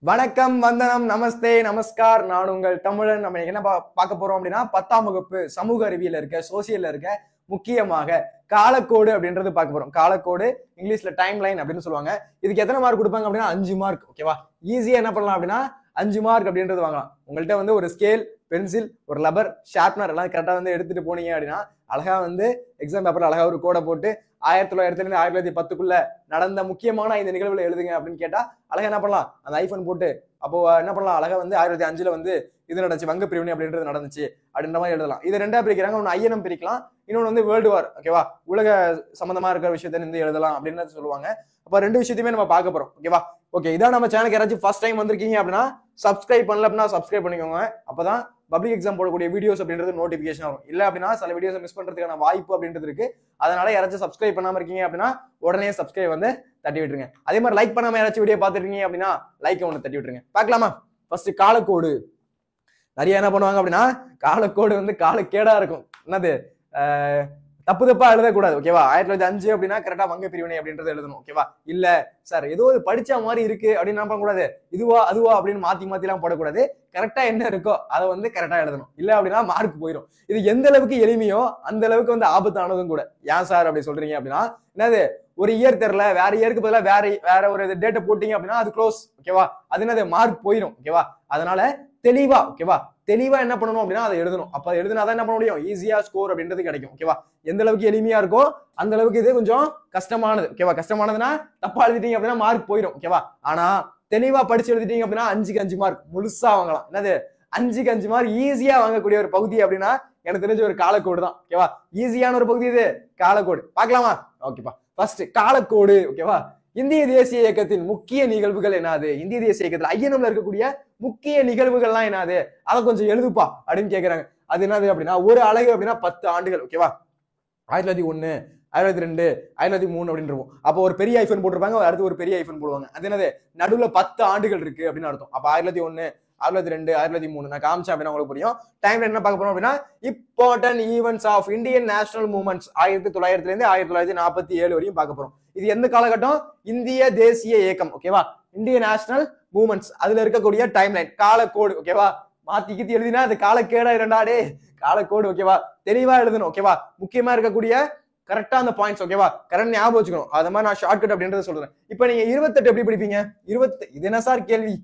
வணக்கம், வந்தனம், நமஸ்தே, நமஸ்கார். நான் உங்கள் தமிழன். நம்ம என்ன பார்க்க போறோம் அப்படின்னா 10ஆம் வகுப்பு சமூக அறிவியல இருக்க சோசியல்ல இருக்க முக்கியமாக காலக்கோடு அப்படின்றது பார்க்க போறோம். காலக்கோடு இங்கிலீஷ்ல டைம் லைன் அப்படின்னு சொல்லுவாங்க. இதுக்கு எத்தனை மார்க் கொடுப்பாங்க அப்படின்னா 5 மார்க். ஓகேவா? ஈஸியா என்ன பண்ணலாம் அப்படின்னா 5 மார்க் அப்படின்றது வாங்கலாம். உங்கள்கிட்ட வந்து ஒரு ஸ்கேல், பென்சில், ஒரு ரப்பர், ஷார்ப்னர் எல்லாம் கரெக்டா வந்து எடுத்துட்டு போனீங்க அப்படின்னா அழகா வந்து எக்ஸாம் பேப்பர்ல அழகா ஒரு கோடை போட்டு 1900 1910க்குள்ள நடந்த முக்கியமான 5 நிகழ்வுகளை எழுதுங்க அப்படின்னு கேட்டா அழகா என்ன பண்ணலாம், அந்த ஐபோன் போட்டு அப்போ என்ன பண்ணலாம், அழகா வந்து 1905ல வந்து இது நடந்துச்சு, வங்க பிரிவினை அப்படின்றது நடந்துச்சு அப்படின்ற மாதிரி எழுதலாம். இது ரெண்டா பிரிக்கிறாங்க. ஒன்னு ஐஎன்எம் பிரிக்கலாம், இன்னொன்னு வந்து வேர்ல்டு வார். ஓகேவா? உலக சம்பந்தமா இருக்கிற விஷயத்த இருந்து எழுதலாம் அப்படின்னு சொல்லுவாங்க. அப்ப ரெண்டு விஷயத்தையுமே நம்ம பார்க்க போறோம். ஓகேவா? ஓகே, இதான் நம்ம சேனலுக்கு யாராச்சும் ஃபர்ஸ்ட் டைம் வந்திருக்கீங்க அப்படின்னா சப்ஸ்கிரைப் பண்ணல அப்படின்னா சப்ஸ்கிரைப் பண்ணிக்கோங்க. அப்பதான் பப்ளிக் எக்ஸாம் போடக்கூடிய வீடியோஸ் அப்படின்றது நோட்டிபிகேஷன் வரும். இல்ல அப்படின்னா சில வீடியோஸ் மிஸ் பண்றதுக்கான வாய்ப்பு அப்படின்றது இருக்கு. அதனால யாராச்சும் சப்ஸ்கிரைப் பண்ணாம இருக்கீங்க அப்படின்னா உடனே சப்ஸ்கிரைப் வந்து தட்டி விட்டுருங்க. அதே மாதிரி லைக் பண்ணாம யாராச்சும் வீடியோ பார்த்துருக்கீங்க அப்படின்னா லைக் ஒன்று தட்டி விட்டுருங்க. பார்க்கலாமா? ஃபர்ஸ்ட் காலக்கோடு. நிறைய என்ன பண்ணுவாங்க அப்படின்னா காலக்கோடு வந்து காலக்கேடா இருக்கும். என்னது தப்பு தப்பா எழுதக்கூடாது. ஓகேவா? 1905 அப்படின்னா கரெக்டா வங்க பிரிவினை அப்படின்றது எழுதணும். ஓகேவா? இல்ல சார் ஏதோ படிச்ச மாதிரி இருக்கு அப்படின்னு என்ன பண்ணக்கூடாது, இதுவா அதுவா அப்படின்னு மாத்தி மாத்தி எல்லாம் போடக்கூடாது. கரெக்டா என்ன இருக்கோ அதை வந்து கரெக்டா எழுதணும். இல்ல அப்படின்னா மார்க் போயிடும். இது எந்த அளவுக்கு எளிமையோ அந்த அளவுக்கு வந்து ஆபத்தானதும் கூட. ஏன் சார் அப்படி சொல்றீங்க அப்படின்னா, என்னது ஒரு இயர் தெரியல, வேற இயருக்கு பதிலாக வேற ஒரு டேட்டை போட்டீங்க அப்படின்னா அது க்ளோஸ். ஓகேவா? அது என்னது மார்க் போயிடும். ஓகேவா? அதனால தெளிவா, ஓகேவா, தெளிவா என்ன பண்ணணும் அப்படின்னா அதை எழுதணும். அப்ப எழுதினாதான் என்ன பண்ண முடியும், ஈஸியா ஸ்கோர் அப்படின்றது கிடைக்கும். ஓகேவா? எந்த அளவுக்கு எளிமையா இருக்கோ அந்த அளவுக்கு இது கொஞ்சம் கஷ்டமானது. ஓகேவா? கஷ்டமானதுன்னா தப்பா எழுதிட்டீங்க அப்படின்னா மார்க் போயிடும். ஓகேவா? ஆனா தெளிவா படிச்சு எழுதிட்டீங்க அப்படின்னா 5க்கு 5 மார்க் முழுசா வாங்கலாம். என்னது 5க்கு 5 மார்க் ஈஸியா வாங்கக்கூடிய ஒரு பகுதி அப்படின்னா எனக்கு தெரிஞ்ச ஒரு காலக்கோடு தான். ஓகேவா? ஈஸியான ஒரு பகுதி இது காலக்கோடு. பார்க்கலாமா? ஓகேப்பா. ஃபர்ஸ்ட் காலக்கோடு. ஓகேவா? இந்திய தேசிய இயக்கத்தின் முக்கிய நிகழ்வுகள் என்னது? இந்திய தேசிய இயக்கத்தில் ஐஎன்எம்ல இருக்கக்கூடிய முக்கிய நிகழ்வுகள்லாம் என்னது, அதை கொஞ்சம் எழுதுப்பா அப்படின்னு கேக்குறாங்க. அது என்னது அப்படின்னா ஒரு அலகு அப்படின்னா 10 ஆண்டுகள். ஓகேவா? 1901 1902 1903 அப்படின்னு இருக்கும். அப்போ ஒரு பெரிய ஐபோன் போட்டிருப்பாங்க, அடுத்து ஒரு பெரிய ஐபோன் போடுவாங்க. அது என்னது, நடுவுல 10 ஆண்டுகள் இருக்கு அப்படின்னு அர்த்தம். அப்ப 1901 1902 1903 நான் காமிச்சேன் அப்படின்னா உங்களுக்கு புரியும். டைம்ல என்ன பார்க்க போறோம் அப்படின்னா important events of Indian national movements 1900 இருந்து 1947 வரையும் பார்க்க போறோம். இது எந்த காலகட்டம்? இந்திய தேசிய இயக்கம். ஓகேவா? இந்திய நேஷனல் மூவ்மெண்ட்ஸ் அதுல இருக்கக்கூடிய டைம் லைன் காலக்கோடு. ஓகேவா? மாத்தி கித்தி எழுதினா அது காலக்கேடா இரண்டாடே காலக்கோடு. ஓகேவா? தெளிவா எழுதணும். ஓகேவா? முக்கியமா இருக்கக்கூடிய கரெக்டா அந்த பாயிண்ட்ஸ். ஓகேவா? கரெக்ட் ஞாபகம் வச்சுக்கணும். அது மாதிரி நான் ஷார்ட்கட் அப்படின்றத சொல்றேன். இப்ப நீங்க 28 எப்படி படிப்பீங்க? 20 இது என்ன சார் கேள்வி?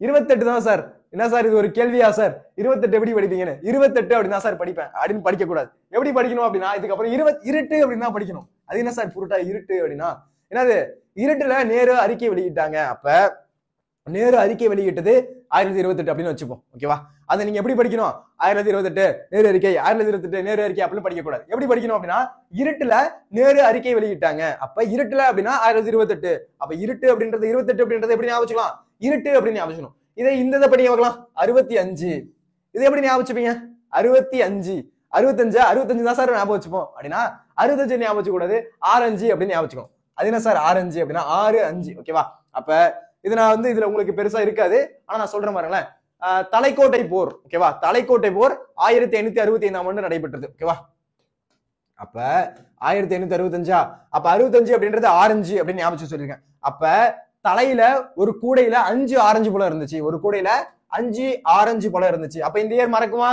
28 தான் சார். என்ன சார் இது ஒரு கேள்வியா சார்? 28 எப்படி படிப்பீங்கன்னு 28 அப்படின்னா சார் படிப்பேன் அப்படின்னு படிக்க கூடாது. எப்படி படிக்கணும் அப்படின்னா இதுக்கப்புறம் இருட்டு அப்படின்னு தான் படிக்கணும். அது என்ன சார் புருட்டா இருட்டு அப்படின்னா என்னது, இருட்டுல நேரு அறிக்கை வெளியிட்டாங்க. அப்ப நேரு அறிக்கை வெளியிட்டது 1928 அப்படின்னு வச்சுப்போம். ஓகேவா? அதை நீங்க எப்படி படிக்கணும்? 1928 நேரு அறிக்கை, 1928 நேரு அறிக்கை அப்படின்னு படிக்க கூடாது. எப்படி படிக்கணும் அப்படின்னா இருட்டுல நேரு அறிக்கை வெளியிட்டாங்க. அப்ப இருட்டுல அப்படின்னா 1928. அப்ப இருட்டு அப்படின்றது 28 அப்படின்றது எப்படி ஞாபகம் வச்சுக்கலாம்? இருட்டு அப்படின்னு ஞாபகம் வச்சுக்கணும். இதை இந்த படி ஞாபகம் 65. இதை எப்படி ஞாபகம் வச்சுப்பீங்க? 65 65 தான் சார் ஞாபகம் வச்சுப்போம் அப்படின்னா 65 ஞாபகம் வச்சு கூடாது, 6 அப்படின்னு ஞாபகம் வச்சுக்கணும். அது என்ன சார் 6 அப்படின்னா 6 5. ஓகேவா? அப்ப இது நான் வந்து இதுல உங்களுக்கு பெருசா இருக்காது, ஆனா நான் சொல்றேன் பாருங்களேன். தலைக்கோட்டை போர். ஓகேவா? தலைக்கோட்டை போர் 1565ஆம் ஆண்டு நடைபெற்றது. ஓகேவா? அப்ப 1565 அப்ப 65 அப்படின்றது ஆரஞ்சு அப்படின்னு ஞாபகம் சொல்லிருக்கேன். அப்ப தலையில ஒரு கூடையில 5 ஆரஞ்சு பழம் இருந்துச்சு. ஒரு கூடையில 5 ஆரஞ்சு பழம் இருந்துச்சு. அப்ப இந்த இயர் மறக்குமா?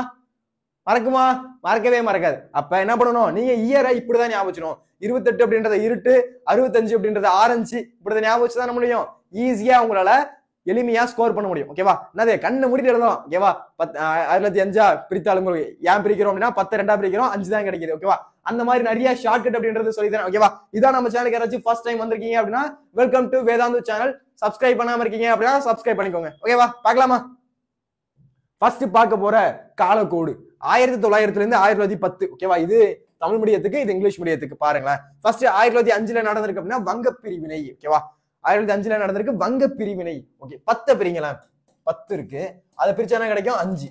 மறக்கவே மறக்காது. அப்ப என்ன பண்ணணும், நீங்க இயரை இப்படிதான் ஞாபகம் வச்சுக்கணும். 28 அப்படின்றத இருட்டு, 65 அப்படின்றத ஆரஞ்சு, இப்படிதான் ஞாபகம் வச்சுதான் முடியும். ஈஸியா உங்களால எளிமையா ஸ்கோர் பண்ண முடியும். ஓகேவா? என்னது கண்ணை மூடிட்டு எழுதலாம். ஓகேவா? 1905 பிரித்தாலும் ஏன் பிரிக்கிறோம் அப்படின்னா 10 2 பிரிக்கிறோம், 5 தான் கிடைக்குது. ஓகேவா? அந்த மாதிரி நிறைய ஷார்ட்கட் அப்படின்றது சொல்லித்தரேன். ஓகேவா? இதான் நம்ம சேனலுக்கு யாராச்சும் ஃபர்ஸ்ட் டைம் வந்திருக்கீங்க அப்படின்னா welcome to Vedantu channel. Subscribe பண்ணாம இருக்கீங்க அப்படின்னா சப்ஸ்கிரைப் பண்ணிக்கோங்க. ஓகேவா? பார்க்கலாமா? ஃபர்ஸ்ட் பார்க்க போற காலக்கோடு 1900 இருந்து 1910. ஓகேவா? இது தமிழ் மீடியத்துக்கு, இது இங்கிலீஷ் மீடியத்துக்கு. பாருங்களேன். ஃபர்ஸ்ட் 1905ல நடந்திருக்கு அப்படின்னா வங்க பிரிவினை. ஓகேவா? 1905ல நடந்திருக்கு வங்க பிரிவினை. ஓகே, 10 பிரிங்களேன். 10 இருக்கு, அதை பிரிச்சா என்ன கிடைக்கும்? 5.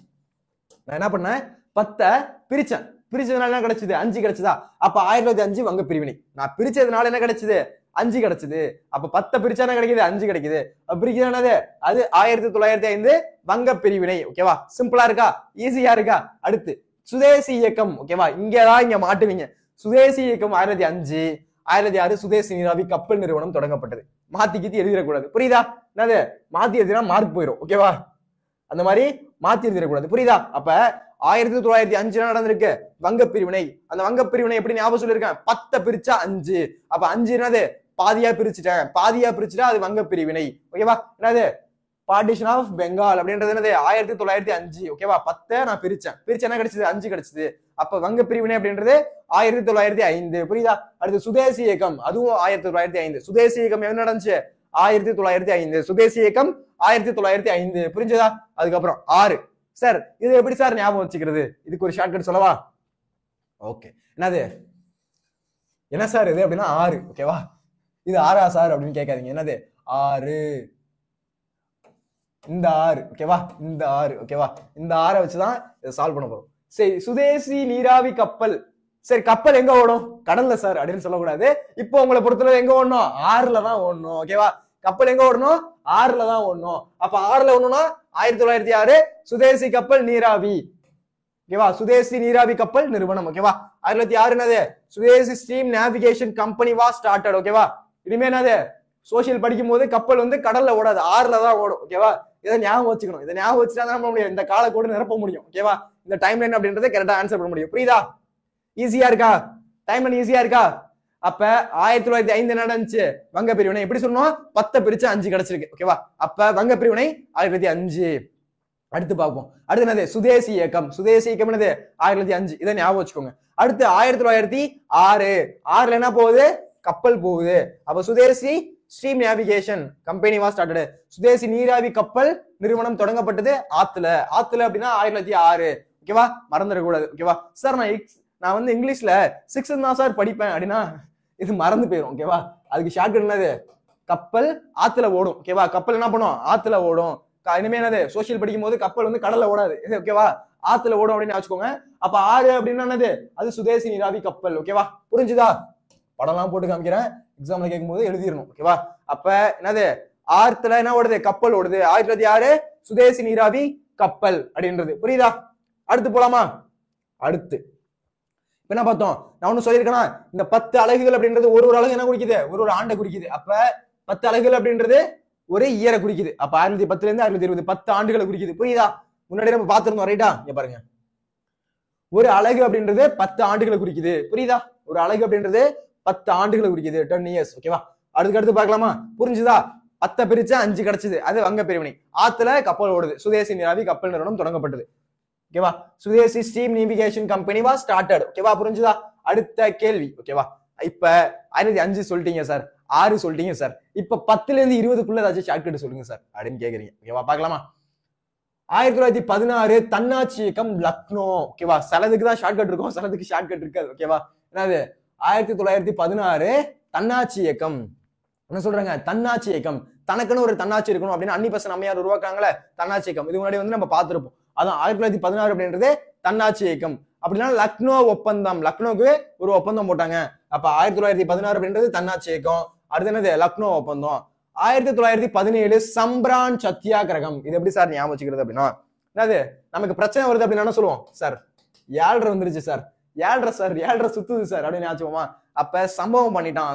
நான் என்ன பண்ணேன், 10 பிரிச்சேன். பிரிச்சதுனால என்ன கிடைச்சது? 5 கிடைச்சதா? அப்ப 1905 வங்க பிரிவினை. நான் பிரிச்சதுனால என்ன கிடைச்சது? 5 கிடைச்சது. அப்ப 10 பிரிச்சா என்ன கிடைக்குது? 5 கிடைக்குது. பிரிக்கிறது அது 1905 வங்க பிரிவினை. ஓகேவா? சிம்பிளா இருக்கா? ஈஸியா இருக்கா? அடுத்து சுதேசி இயக்கம். ஓகேவா? இங்க மாட்டுவீங்க. சுதேசி இயக்கம் 1905 1906 சுதேசி நீராவி கப்பல் நிறுவனம் தொடங்கப்பட்டது. மாத்தி கீத்தி எழுதிடக்கூடாது, புரியுதா? என்னது மாத்தி எழுதினா மார்க் போயிடும், ஓகேவா? அந்த மாதிரி மாத்தி எழுதிடக்கூடாது, புரியுதா? அப்ப 1905 நடந்திருக்கு வங்க பிரிவினை. அந்த வங்க பிரிவினை எப்படி ஞாபகம் சொல்லியிருக்கேன்? 10 பிரிச்சா 5. அப்ப 5 என்னது பாதியா பிரிச்சுட்டேன். பாதியா பிரிச்சுட்டா அது வங்க பிரிவினை, ஓகேவா? என்னது பார்ட்டிஷன் ஆஃப் பெங்கால் அப்படின்றது என்னது 1905, ஓகேவா? 10 நான் பிரிச்சேன் என்ன கிடைச்சது? 5 கிடைச்சது. அப்ப வங்க பிரிவினை அப்படின்றது 1905, புரியுதா? அடுத்து சுதேசி இயக்கம், அதுவும் 1905. சுதேசி இயக்கம் என்ன நடந்துச்சு? 1905. சுதேசி இயக்கம் 1905, புரிஞ்சதா? அதுக்கப்புறம் 6. சார் இது எப்படி சார் ஞாபகம் வச்சுக்கிறது? இதுக்கு ஒரு ஷார்ட்கட் சொல்லவா? ஓகே, என்னது என்ன சார் இது அப்படின்னா 6, ஓகேவா? இது 6ஆ சார் அப்படின்னு கேட்காதீங்க. என்னது 6, இந்த 6, ஓகேவா? இந்த 6, ஓகேவா? இந்த 6 வச்சுதான் இதை சால்வ் பண்ண போறோம். சரி, சுதேசி நீராவி கப்பல். சரி, கப்பல் எங்க ஓடும்? கடல்ல சார் அப்படின்னு சொல்லக்கூடாது. இப்போ உங்களை பொறுத்தளவு எங்க ஓடணும்? 6ல தான் ஓடணும், ஓகேவா? கப்பல் எங்க ஓடணும்? 6ல தான் ஓடணும். அப்ப 6ல ஓடணும்னா 1906 சுதேசி கப்பல் நீராவி, ஓகேவா? சுதேசி நீராவி கப்பல் நிறுவனம், ஓகேவா? 1906 என்னது? Swadeshi steam navigation company was started, ஓகேவா? இனிமே என்னது சோசியல் படிக்கும் போது கப்பல் வந்து கடல்ல ஓடாது, 6ல தான் ஓடும், ஓகேவா? இதை ஞாபகம் வச்சுக்கணும். இதை ஞாபகம் வச்சுட்டா தான் நம்ம இந்த காலக்கோடு நிரப்ப முடியும், ஓகேவா? இந்த டைம் லைன் அப்படின்றத கரெக்டா ஆன்சர் பண்ண முடியும், புரியுதா? ஈஸியா இருக்கா? டைம் லைன் ஈஸியா இருக்கா? அப்ப 1905 என்ன நடந்துச்சு? வங்க பிரிவினை. எப்படி சொன்னோம்? 10 பிரிச்சு 5 கிடைச்சிருக்கு, ஓகேவா? அப்ப வங்க பிரிவினை 1905. அடுத்து பார்ப்போம். அடுத்து என்னது? சுதேசி இயக்கம். சுதேசி இயக்கம் என்னது? 1905. இதை ஞாபகம் வச்சுக்கோங்க. அடுத்து 1906. 6ல என்ன போகுது? கப்பல் போகுது. அப்ப Swadeshi steam navigation company was started. Swadeshi நீராவி கப்பல் நிறுவனம் தொடங்கப்பட்டது ஆத்துல. அப்படின்னா 1906, ஓகேவா? மறந்துடக்கூடாது, ஓகேவா? சார் நான் வந்து இங்கிலீஷ்ல 6 தான் சார் படிப்பேன் அப்படின்னா இது மறந்து போயிடும், ஓகேவா? அதுக்கு ஷார்ட்கட் என்னது? கப்பல் ஆத்துல ஓடும், ஓகேவா? கப்பல் என்ன பண்ணும்? ஆத்துல ஓடும். இனிமே என்னது? சோசியல் படிக்கும் போது கப்பல் வந்து கடல்ல ஓடாது, ஓகேவா? ஆத்துல ஓடும் அப்படின்னு வச்சுக்கோங்க. அப்ப 6 அப்படின்னா என்னது? அது சுதேசி நீராவி கப்பல், ஓகேவா? புரிஞ்சுதா? படம்லாம் போட்டு காமிக்கிறேன், எக்ஸாம்ல கேட்கும் போது எழுதிடணும், ஓகேவா? அப்ப என்னது? 6ல என்ன ஓடுது? கப்பல் ஓடுது. 1906 சுதேசி நீராவி கப்பல் அப்படின்றது, புரியுதா? அடுத்து போலாமா? அடுத்து என்ன பார்த்தோம்? நான் ஒண்ணு சொல்லியிருக்கேன்னா, இந்த 10 அலகுகள் அப்படின்றது ஒரு அலகு என்ன குறிக்குது? ஒரு ஆண்டை குறிக்குது. அப்ப 10 அலகுகள் அப்படின்றது ஒரு இயரை குறிக்குது. அப்ப 1910 இருந்து 1920 10 ஆண்டுகளை குறிக்குது, புரியுதா? முன்னாடி நம்ம பார்த்திருந்தோம், ரைட்டா? இங்க பாருங்க, ஒரு அலகு அப்படின்றது 10 ஆண்டுகளை குறிக்குது, புரியுதா? ஒரு அலகு அப்படின்றது 10 ஆண்டுகளை குறிக்குது, 10 இயர்ஸ், ஓகேவா? அடுத்து பார்க்கலாமா? புரிஞ்சுதா? 10 பிரிச்சா 5 கிடைச்சது, அது வங்க பிரிவினை. ஆத்துல கப்பல் ஓடுது. சுதேசி நீராவி கப்பல் நிறுவனம் தொடங்கப்பட்டது, ஓகேவா? Swadeshi steam navigation company was started, ஓகேவா? புரிஞ்சுதா? அடுத்த கேள்வி, ஓகேவா? இப்ப 1905 சொல்லிட்டீங்க சார், 6 சொல்லிட்டீங்க சார். இப்ப 10ல இருந்து 20க்குள்ள ஏதாச்சும் ஷார்ட்கட் சொல்லுங்க சார் அப்படின்னு கேக்குறீங்க, ஓகேவா? பார்க்கலாமா? 1916 தன்னாட்சி இயக்கம் லக்னோ, ஓகேவா? சிலதுக்கு தான் ஷார்ட்கட் இருக்கும், சிலதுக்கு ஷார்ட்கட் இருக்காது, ஓகேவா? என்னது? 1916 தன்னாட்சி இயக்கம். என்ன சொல்றாங்க? தன்னாட்சி இயக்கம். தனக்குன்னு ஒரு தன்னாட்சி இருக்கணும் அப்படின்னு அன்னிபெசன்ட் அம்மையார் உருவாக்காங்களே, தன்னாட்சி இயக்கம். இது முன்னாடி வந்து நம்ம பார்த்திருப்போம். அதான் 1916 அப்படின்றது தன்னாட்சி இயக்கம். அப்படின்னா லக்னோ ஒப்பந்தம், லக்னோக்கு ஒரு ஒப்பந்தம் போட்டாங்க. அப்ப 1916 அப்படின்றது தன்னாட்சி இயக்கம். அடுத்து என்னது? லக்னோ ஒப்பந்தம். 1917 சம்பிரான் சத்தியாகிரகம். இது எப்படி சார் ஞாபகம் வச்சுக்கிறது அப்படின்னா, என்னது? நமக்கு பிரச்சனை வருது அப்படின்னு என்ன சொல்லுவோம்? சார் 7 வந்துருச்சு சார், 7 சார், 7 சுத்துது சார் அப்படின்னு ஞாபகமா? அப்ப சம்பவம் பண்ணிட்டான்,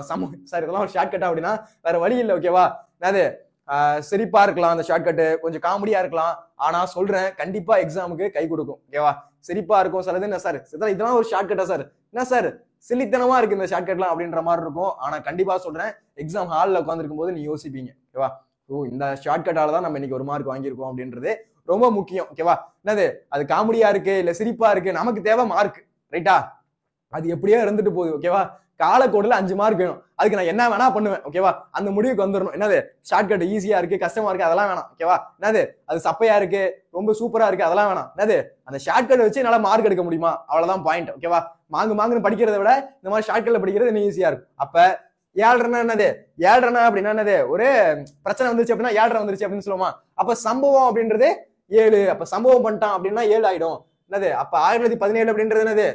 சார் இதெல்லாம் ஒரு ஷார்ட்கட்டா அப்படின்னா வேற வழி இல்லை, ஓகேவா? என்னது? சிரிப்பா இருக்கலாம், அந்த ஷார்ட்கட்டு கொஞ்சம் காமெடியா இருக்கலாம், ஆனா சொல்றேன் கண்டிப்பா எக்ஸாமுக்கு கை கொடுக்கும், ஓகேவா? சிரிப்பா இருக்கும் சிலது. என்ன சார் இதெல்லாம் ஒரு ஷார்ட்கட்டா சார்? என்ன சார் சிலித்தனமா இருக்கு இந்த ஷார்ட்கட்லாம் அப்படின்ற மாதிரி இருக்கும். ஆனா கண்டிப்பா சொல்றேன், எக்ஸாம் ஹால்ல உட்காந்துருக்கும் போது நீ யோசிப்பீங்க, ஓகேவா? ஓ, இந்த ஷார்ட்கட்டால தான் நம்ம இன்னைக்கு ஒரு மார்க் வாங்கியிருக்கோம் அப்படின்றது ரொம்ப முக்கியம், ஓகேவா? என்னது? அது காமெடியா இருக்கு இல்ல சிரிப்பா இருக்கு, நமக்கு தேவை மார்க், ரைட்டா? அது எப்படியோ இருந்துட்டு போகுது, ஓகேவா? காலக்கோடுல 5 மார்க் வேணும், அதுக்கு நான் என்ன வேணா பண்ணுவேன், ஓகேவா? அந்த முடிவுக்கு வந்துடணும். என்னது? ஷார்ட்கட் ஈஸியா இருக்கு, கஷ்டமா இருக்கு, அதெல்லாம் வேணாம், ஓகேவா? என்னது? அது சப்பையா இருக்கு, ரொம்ப சூப்பரா இருக்கு, அதெல்லாம் வேணாம். என்னது? அந்த ஷார்ட்கட் வச்சு என்னால மார்க் எடுக்க முடியுமா, அவ்வளவுதான் பாயிண்ட், ஓகேவா? மாங்குன்னு படிக்கிறத விட இந்த மாதிரி ஷார்ட்கட்ல படிக்கிறது இன்னும் ஈஸியா இருக்கும். அப்ப 7 என்னது? 7 அப்படின்னா என்னது? ஒரு பிரச்சனை வந்துருச்சு அப்படின்னா 7 வந்துருச்சு அப்படின்னு சொல்லுவோமா? அப்ப சம்பவம் அப்படின்றது 7. அப்ப சம்பவம் பண்ணிட்டான் அப்படின்னா 7 ஆயிடும். என்னது? அப்ப 1917 அப்படின்றது என்னது?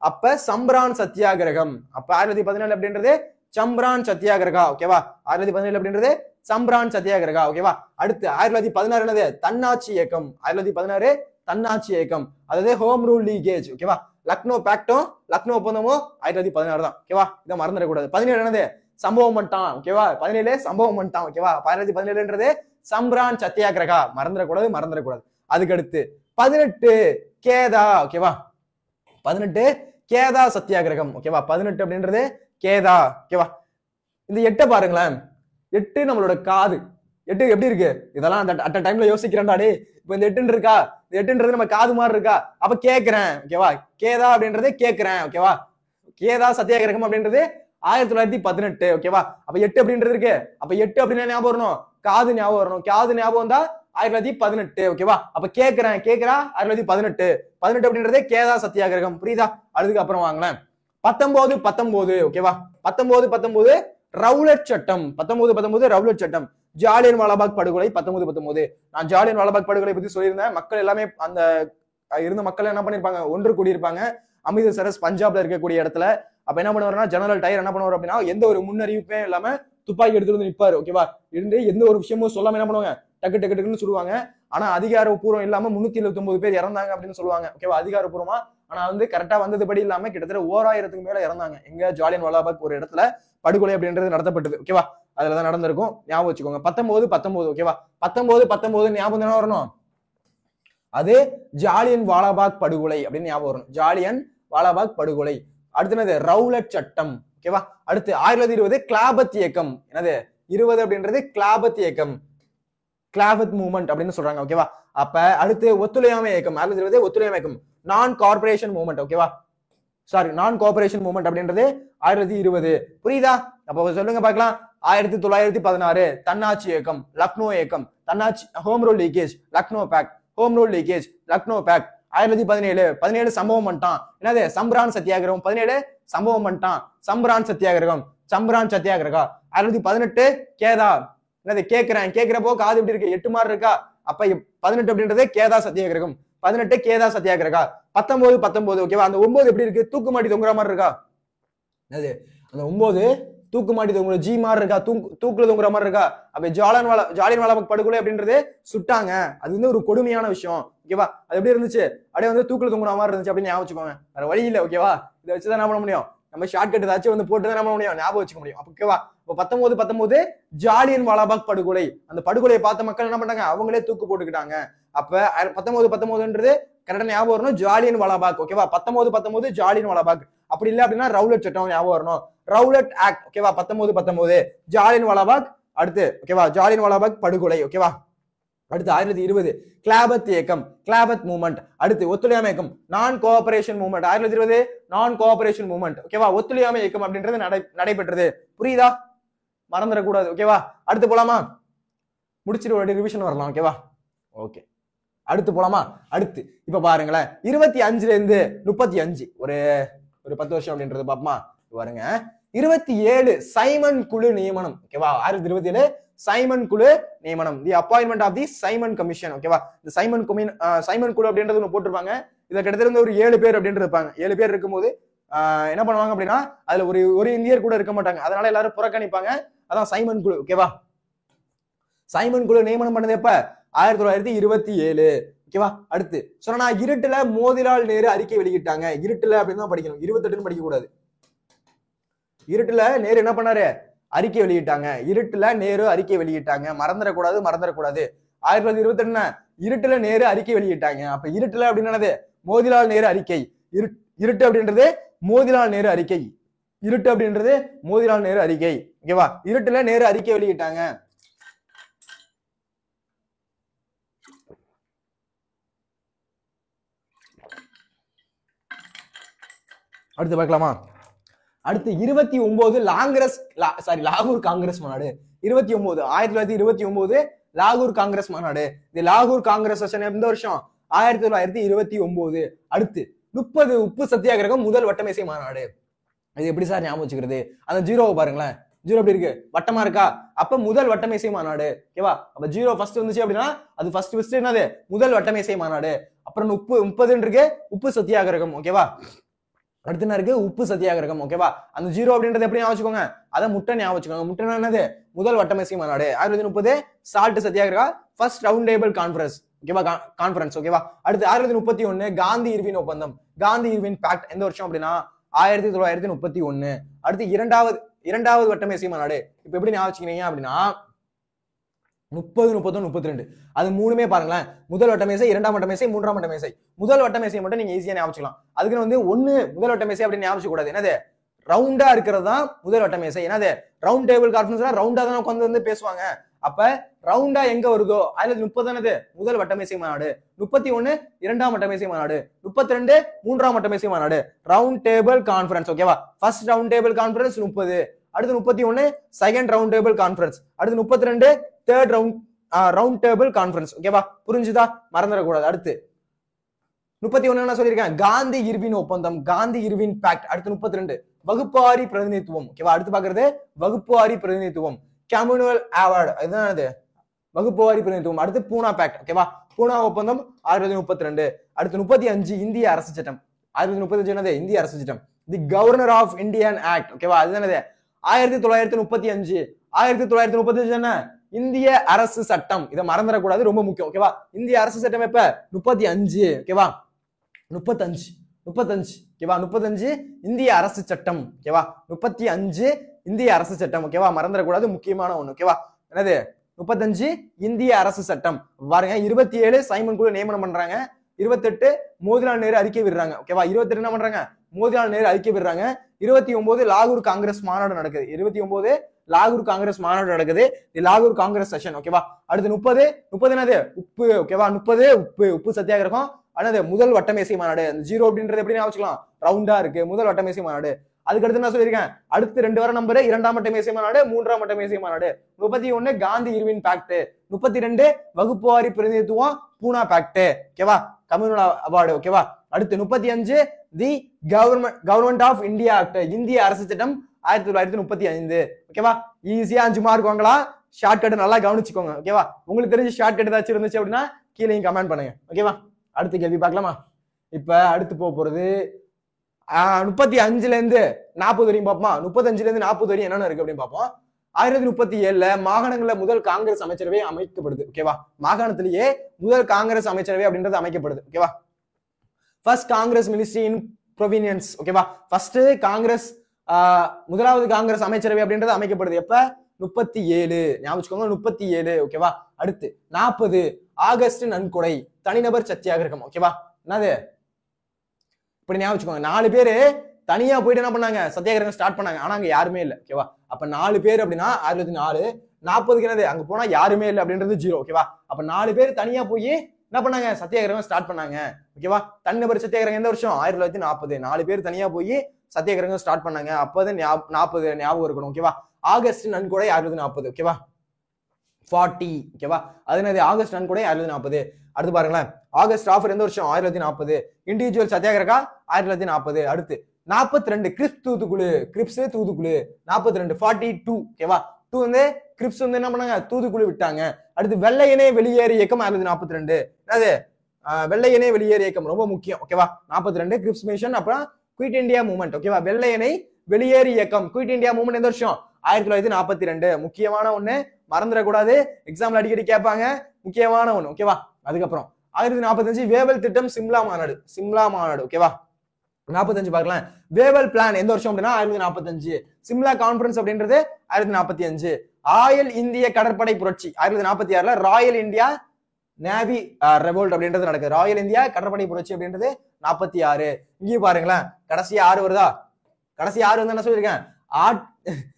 அப்ப சம்பிரான் சத்தியாகிரகம். அப்ப 1917 அப்படின்றது சம்பிரான் சத்தியாகிரகா, ஓகேவா? 1917 அப்படின்றது சம்பிரான் சத்தியாகிரகா, ஓகேவா? அடுத்து 1916 என்னது? தன்னாட்சி இயக்கம். 1916 தன்னாட்சி இயக்கம், அதாவது ஹோம் ரூல் லீகேஜ். ஓகேவா, லக்னோ பேக்டும் லக்னோ ஒப்பந்தமும் 1916 தான். ஓகேவா, இதை மறந்துடக்கூடாது. 17 என்னது, சம்பவம் பண்ணிட்டான். ஓகேவா, 17 சம்பவம் பண்ணிட்டான். ஓகேவா, 1917ன்றது சம்ரான் சத்தியாகிரகா, மறந்துடக்கூடாது. அதுக்கு அடுத்து 18 கேதா. ஓகேவா, 18 கேதா சத்தியாகிரகம். ஓகேவா, 18 அப்படின்றது கேதா. ஓகேவா, இந்த 8 பாருங்களேன், 8 நம்மளோட காது. 8 எப்படி இருக்கு, இதெல்லாம் அட் டைம்ல யோசிக்கிறேன்டாடே. இப்ப இந்த 8 இருக்கா, இந்த 8ன்றது நம்ம காது மாதிரி இருக்கா, அப்ப கேக்குறேன். ஓகேவா, கேதா அப்படின்றது கேக்குறேன். ஓகேவா, கேதா சத்தியாகிரகம் அப்படின்றது 1918. ஓகேவா, அப்ப 8 அப்படின்றது இருக்கு. அப்ப 8 அப்படின்னா ஞாபகம் வரணும், காது ஞாபகம் வரணும். காது ஞாபகம் தான் 1918. ஓகேவா, அப்ப கேக்குறா 1918. 18 அப்படின்றதே கேதா சத்தியாகிரகம். புரியுதா? அதுக்கு அப்புறம் வாங்களேன் 19 ஓகேவா, 19 ரவுலட் சட்டம். 19 ரவுலட் சட்டம். ஜாலியன் வாலாபாக் படுகொலை 1919. நான் ஜாலியன் வாலாபாக் படுகொலை பத்தி சொல்லியிருந்தேன். மக்கள் எல்லாமே அந்த இருந்த மக்கள் என்ன பண்ணிருப்பாங்க, ஒன்று கூடியிருப்பாங்க அமிர்தசரஸ் பஞ்சாப்ல இருக்கக்கூடிய இடத்துல. அப்ப என்ன பண்ணுவாருன்னா, ஜெனரல் டயர் என்ன பண்ணுவார் அப்படின்னா, எந்த ஒரு முன்னறிவிப்பே இல்லாம துப்பாக்கி எடுத்துட்டு வந்து நிப்பாரு. ஓகேவா, இருந்து எந்த ஒரு விஷயமும் சொல்லாம என்ன பண்ணுவாங்க, டக்கு டக்கு டக்குன்னு சொல்லுவாங்க. ஆனா அதிகாரப்பூர்வம் இல்லாம 379 பேர் இறந்தாங்க அப்படின்னு சொல்லுவாங்க. ஓகேவா, அதிகாரப்பூர்வமா. ஆனா வந்து கரெக்டா வந்ததுபடி இல்லாம கிட்டத்தட்ட 1000க்கு மேல இறந்தாங்க. எங்க, ஜாலியன் வாலாபாக் ஒரு இடத்துல படுகொலை அப்படின்றது நடத்தப்பட்டது. ஓகேவா, அதுலதான் நடந்திருக்கும், ஞாபகம் வச்சுக்கோங்க. 19 ஓகேவா, 19 ஞாபகம் தானே வரணும், அது ஜாலியன் வாலாபாக் படுகொலை அப்படின்னு ஞாபகம் வரணும். ஜாலியன் வாலாபாக் படுகொலை. அடுத்தது ரவுலட் சட்டம். ஓகேவா, அடுத்து 1920 கிளாபத் இயக்கம். என்னது 20 அப்படின்றது கிளாபத் இயக்கம், கிளாபத் மூவ்மெண்ட் அப்படின்னு சொல்றாங்க. ஓகேவா, அப்ப அடுத்து ஒத்துழையாமை இயக்கம். 1920 ஒத்துழையாமை இயக்கம், நான் கார்பரேஷன் மூவ்மெண்ட். ஓகேவா, சாரி, நான் கோஆபரேஷன் மூவ்மெண்ட் அப்படின்றது 1920. புரியுதா? அப்ப சொல்லுங்க பார்க்கலாம். 1916 தன்னாட்சி இயக்கம், லக்னோ இயக்கம், தன்னாட்சி home rule league, Lucknow pact, home rule league, Lucknow pact. 1917 சம்பவம் பண்ணிட்டான். என்னது, சம்ரான் சத்தியாகிரகம். 17 சம்பவம் பண்ணிட்டான், சம்ரான் சத்தியாகிரகம், சம்ரான் சத்தியாகிரகா. 1918 கேதா. என்னது, கேட்கிறப்போ காது எப்படி இருக்கு, 8 மாதிரி இருக்கா. அப்ப 18 அப்படின்றது கேதா சத்தியாகிரகம். 18 கேதா சத்தியாகிரகா. 19 ஓகேவா, அந்த 9 எப்படி இருக்கு, தூக்குமாட்டி தொங்குற மாதிரி இருக்கா. என்னது, அந்த 9 தூக்குமாட்டி தொங்குற ஜி மாதிரி இருக்கா, தூக்குல தொங்குற மாதிரி இருக்கா. அப்ப ஜாலியன் வாலாபாக் படுகொலை அப்படின்றது சுட்டாங்க. அது வந்து ஒரு கொடுமையான விஷயம். ஓகேவா, அது எப்படி இருந்துச்சு, அப்படியே வந்து தூக்குல தொங்குற மாதிரி இருந்துச்சு அப்படின்னு ஞாபகம் வச்சுக்கோங்க. வேற வழி இல்ல. ஓகேவா, இதை வச்சுதான் என்ன பண்ண முடியும், நம்ம ஷார்ட் கட் ஏதாச்சும் வந்து போட்டு தான் என்ன பண்ண முடியும், ஞாபகம் வச்சுக்க முடியும். ஓகேவா, இப்போ 19 ஜாலியன் வாலாபாக் படுகொலை. அந்த படுகொலையை பார்த்த மக்கள் என்ன பண்ணாங்க, அவங்களே தூக்கு போட்டுக்கிட்டாங்க. அப்ப 19 கரெக்டா ஞாபகம் வரணும், ஜாலியன் வாலாபாக். ஓகேவா, 19 ஜாலியன் வாலாபாக். அப்படி இல்ல அப்படின்னா ரவுலட் சட்டம் ஞாபகம் வரணும், ரவுலட் ஆக்ட். ஓகேவா, 19 ஜாலியன் வாலாபாக். அடுத்து ஓகேவா, ஜாலியன் வாலாபாக் படுகொலை. ஓகேவா, அடுத்து 1920 கிளாபத் இயக்கம், கிளாபத் மூவ்மெண்ட். அடுத்து ஒத்துழையாமை இயக்கம், நான் கோஆபரேஷன் மூவ்மெண்ட். 1920 நான் கோஆபரேஷன் மூவ்மெண்ட். ஓகேவா, ஒத்துழையாமை இயக்கம் அப்படின்றது நடைபெற்றது. புரியுதா? மறந்துடக்கூடாது. ஓகேவா, அடுத்து போலாமா, முடிச்சிட்டு ஒரு ரிவிஷன் வரலாம். ஓகேவா, ஓகே, அடுத்து போலாமா. அடுத்து இப்ப பாருங்களேன், 25ல இருந்து 35 ஒரு 10 வருஷம் அப்படின்றது பாப்போமா. பாருங்க, 27 சைமன் குழு நியமனம். ஓகேவா, 1927 சைமன் குழு நியமனம், the appointment of the Simon commission. ஓகேவா, இந்த சைமன் குழு அப்படின்றது ஒண்ணு போட்டிருப்பாங்க. இதுல கிட்டத்தட்ட ஒரு 7 பேர் அப்படின்னு இருப்பாங்க. 7 பேர் இருக்கும்போது என்ன பண்ணுவாங்க அப்படின்னா, அதுல ஒரு இந்தியர் கூட இருக்க மாட்டாங்க. அதனால எல்லாரும் புறக்கணிப்பாங்க. அதான் சைமன் குழு. ஓகேவா, சைமன் குழு நியமனம் பண்ணது எப்ப, 1927. ஓகேவா, அடுத்து சொன்னா இருட்டுல மோதிலால் நேரு அறிக்கை வெளியிட்டாங்க. இருட்டுல அப்படின்னு தான் படிக்கணும், 28ன்னு படிக்க கூடாது. இருட்டுல நேரு என்ன பண்ணாரு, அறிக்கை வெளியிட்டாங்க. இருட்டுல நேரு அறிக்கை வெளியிட்டாங்க, மறந்துடக்கூடாது. 1928 இருட்டுல நேரு அறிக்கை வெளியிட்டாங்க. அப்ப இருட்டுல அப்படின்னது மோதிலால் நேரு அறிக்கை. இருட்டு அப்படின்றது மோதிலால் நேரு அறிக்கை. இருட்டு அப்படின்றது மோதிலால் நேரு அறிக்கை. ஓகேவா, இருட்டுல நேரு அறிக்கை வெளியிட்டாங்க. அடுத்து பார்க்கலாமா. அடுத்து 29 லாகூர் காங்கிரஸ் மாநாடு. 1929 லாகூர் காங்கிரஸ் மாநாடு. இந்த லாகூர் காங்கிரஸ் செஷன் எந்த வருஷம், 1929. அடுத்து 30 உப்பு சத்தியாகிரகம் முதல் வட்டமேசை மாநாடு. இது எப்படி சார் ஞாபகம் வச்சுக்கிறது, அந்த ஜீரோவை பாருங்களேன், ஜீரோ எப்படி இருக்கு, வட்டமா இருக்கா. அப்ப முதல் வட்டமேசை மாநாடு. ஓகேவா, அப்ப ஜீரோ ஃபர்ஸ்ட் வந்துச்சு அப்படின்னா அது ஃபர்ஸ்ட் என்னது, முதல் வட்டமேசை மாநாடு. அப்புறம் 30 இருக்கு, உப்பு சத்தியாகிரகம். ஓகேவா, அடுத்து என்ன இருக்கு, உப்பு சத்தியாகிரகம். ஓகேவா, அந்த ஜீரோ அப்படின்றது எப்படி ஞாபகம் வச்சுக்கோங்க, அதை முட்டை ஞாபகம் வச்சுக்கோங்க. முட்டைனா என்னது, முதல் வட்டமேசை மாநாடு. 1930 salt satyagraha, first round table conference. ஓகேவா, கான்ஃபரன்ஸ் ஓகேவா. அடுத்து 1931 காந்தி இர்வின் ஒப்பந்தம், காந்தி இர்வின் பாக்ட் எந்த வருஷம் அப்படின்னா 1931. அடுத்து இரண்டாவது வட்டமேசை மாநாடு. இப்ப எப்படி ஞாபகம் வச்சுக்கிறீங்க அப்படின்னா 30, 31, 32 அது மூணுமே பாருங்களேன். முதல் வட்டமேசை, இரண்டாம் வட்டமேசை, மூன்றாம் வட்டமேசை. முதல் வட்டமேசை மட்டும் நீங்க ஈஸியா ஞாபகம். அதுக்கு வந்து முதல் வட்டமேசை அப்படின்னு ஞாபகம் கூடாது. என்னது ரவுண்டா இருக்கிறது தான் முதல் வட்டமேசை. என்னது ரவுண்ட் டேபிள் கான்ஃபரன்ஸ் ரவுண்டா தான் உட்கார்ந்து வந்து பேசுவாங்க. அப்ப ரவுண்டா எங்க வருதோ 1930 முதல் வட்டமேசை மாநாடு, 31 இரண்டாம் வட்டமேசை மாநாடு, 32 மூன்றாம் வட்டமேசை மாநாடு, ரவுண்ட் டேபிள் கான்ஃபரன்ஸ் ஓகேவா. ஃபர்ஸ்ட் ரவுண்ட் டேபிள் கான்ஃபரன்ஸ் 30, அடுத்து 31 செகண்ட் ரவுண்ட் டேபிள் கான்ஃபரன்ஸ், அடுத்து 32 தேர்ட் ரவுண்ட் டேபிள் கான்ஃபரன்ஸ் ஓகேவா. புரிஞ்சுதா, மறந்துடக்கூடாது. அடுத்து 31 என்ன சொல்லியிருக்கேன், காந்தி இர்வின் ஒப்பந்தம், காந்தி இர்வின் பாக்ட். அடுத்து 32 வகுப்பாரி பிரதிநிதித்துவம் ஓகேவா. அடுத்து பாக்குறது வகுப்பாரி பிரதிநிதித்துவம், கம்யூனல் அவார்டு, இதுதான் அது வகுப்புவாரி பிரதிநிதித்துவம். அடுத்து பூனா பாக்ட் ஓகேவா, பூனா ஒப்பந்தம் 1932. அடுத்து 35 இந்திய அரசு சட்டம், 1935 என்னது இந்திய அரசு சட்டம். The governor of Indian act ஓகேவா, அதுதான் என்னது 1935. 1935 என்ன இந்திய அரசு சட்டம், இதை மறந்துடக்கூடாது, ரொம்ப முக்கியம் ஓகேவா. இந்திய அரசு சட்டம் எப்ப 35 ஓகேவா, 35 ஓகேவா, 35 இந்திய அரசு சட்டம் ஓகேவா, 35 இந்திய அரசு சட்டம் ஓகேவா, மறந்துடக்கூடாது, முக்கியமான ஒண்ணு ஓகேவா. என்னது 35 இந்திய அரசு சட்டம். பாருங்க 27 சைமன் குழு நியமனம் பண்றாங்க, 28 மோதிலால் நேரு அறிக்கை விடுறாங்க ஓகேவா, 28 என்ன பண்றாங்க மோதிலால் நேரு அறிக்கை விடுறாங்க, 29 லாகூர் காங்கிரஸ் மாநாடு நடக்குது, 29 லாகூர் காங்கிரஸ் மாநாடு நடக்குது, லாகூர் காங்கிரஸ் செஷன் ஓகேவா. அடுத்து 30 என்னது உப்பு ஓகேவா, 30 உப்பு சத்தியாகிரகம். அதாவது முதல் வட்டமேசை மாநாடு, ஜீரோ அப்படின்றது எப்படி வச்சுக்கலாம் ரவுண்டா இருக்கு, முதல் வட்டமேசை மாநாடு. அதுக்கடுத்து நான் சொல்லியிருக்கேன், அடுத்து 2 வர நம்பர் இரண்டாம் வட்டமேசை மாநாடு, மூன்றாம் வட்டமேசை மாநாடு. 31 காந்தி இர்வின் பாக்ட், 32 வகுப்புவாரி பிரதிநிதித்துவம் பூனா பாக்ட் ஓகேவா, கம்யூனல் அவார்டு ஓகேவா. அடுத்து 35 the government of India act, இந்திய அரசு சட்டம் 1935 ஓகேவா. ஈஸியா 5 மார்க் வாங்கலாம். ஷார்ட் கட் நல்லா கவனிச்சுக்கோங்க ஓகேவா. உங்களுக்கு தெரிஞ்ச ஷார்ட் கட் ஏதாச்சும் இருந்துச்சு அப்படின்னா கீழே கமெண்ட் பண்ணுங்க ஓகேவா. அடுத்த கேள்வி பார்க்கலாமா. இப்ப அடுத்து போறது 35ல இருந்து 40 வரையும் பார்ப்போமா. 35ல இருந்து 40 வரையும் என்னென்ன இருக்கு அப்படின்னு பார்ப்போம். 1937 மாகாணங்கள்ல முதல் காங்கிரஸ் அமைச்சரவை அமைக்கப்படுது ஓகேவா. மாகாணத்திலேயே முதல் காங்கிரஸ் அமைச்சரவை அப்படின்றது அமைக்கப்படுது ஓகேவா. ஃபர்ஸ்ட் காங்கிரஸ் மினிஸ்ட்ரி இன் ப்ரொவினியன்ஸ் ஓகேவா. ஃபர்ஸ்ட் காங்கிரஸ் முதலாவது காங்கிரஸ் அமைச்சரவை அப்படின்றது அமைக்கப்படுது எப்ப 37 ஞாபகம் 37 ஓகேவா. அடுத்து 40 ஆகஸ்ட் நன்கொடை தனிநபர் சத்தியாகிரகம் ஓகேவா. என்னது இப்படி ஞாபகம் 4 பேரு தனியா போயிட்டு என்ன பண்ணாங்க சத்தியாகிரகம் ஸ்டார்ட் பண்ணாங்க. ஆனா அங்க யாருமே இல்லை ஓகேவா. அப்ப 4 பேர் அப்படின்னா 1904. 40க்கு என்னது அங்க போனா யாருமே இல்லை அப்படின்றது 0 ஓகேவா. அப்ப 4 பேர் தனியா போய் என்ன பண்ணாங்க சத்தியாகிரகம் ஸ்டார்ட் பண்ணாங்க ஓகேவா. தனிநபர் சத்தியாகிரகம் எந்த வருஷம் 1940. 4 பேர் தனியா போய் சத்தியாகிரகம் ஸ்டார்ட் பண்ணாங்க. அப்பதான் 40 ஞாபகம் இருக்கணும் ஓகேவா. ஆகஸ்ட் நன்கொடை 1940 ஓகேவா. 40 ஓகேவா. அது என்னது ஆகஸ்ட் நன்கொடை 1940. அடுத்து பாருங்களேன் ஆகஸ்ட் ஆஃபர் எந்த வருஷம் 1940. இண்டிவிஜுவல் சத்தியாகிரகா 1940. அடுத்து 42 கிரிப்ஸ் தூதுக்குழு 42 42 ஓகேவா. 2 வந்து கிரிப்ஸ் வந்து என்ன பண்ணாங்க தூதுக்குழு விட்டாங்க. அடுத்து வெள்ளையனே வெளியேறு இயக்கம் 1942. என்னது வெள்ளையனே வெளியேறு இயக்கம் ரொம்ப முக்கியம் ஓகேவா. 42 கிரிப்ஸ் மிஷன். அப்புறம் குயிட் இந்தியா மூவ்மெண்ட் ஓகேவா. வெள்ளையனை வெளியேறு இயக்கம் குயிட் இந்தியா மூவ்மெண்ட் எந்த வருஷம் 1942. முக்கியமான ஒண்ணு மறந்துடக்கூடாது, எக்ஸாம்ல அடிக்கடி கேட்பாங்க, முக்கியமான ஒண்ணு ஓகேவா. அதுக்கப்புறம் 1945 வேவல் திட்டம் சிம்லா மாநாடு ஓகேவா. 45 பார்க்கலாம். வேவல் பிளான் எந்த வருஷம் அப்படின்னா 1945. சிம்லா கான்பரன்ஸ் அப்படின்றது 1945. ராயல் இந்திய கடற்படை புரட்சி 1946ல ராயல் இந்தியா நேவி ரெவோல்ட் அப்படின்றது நடக்குது. ராயல் இந்தியா கடற்படை புரட்சி அப்படின்றது 46. இங்கேயும் பாருங்களேன் கடைசி 6 வருதா. கடைசி 6 வந்து என்ன சொல்லியிருக்கேன்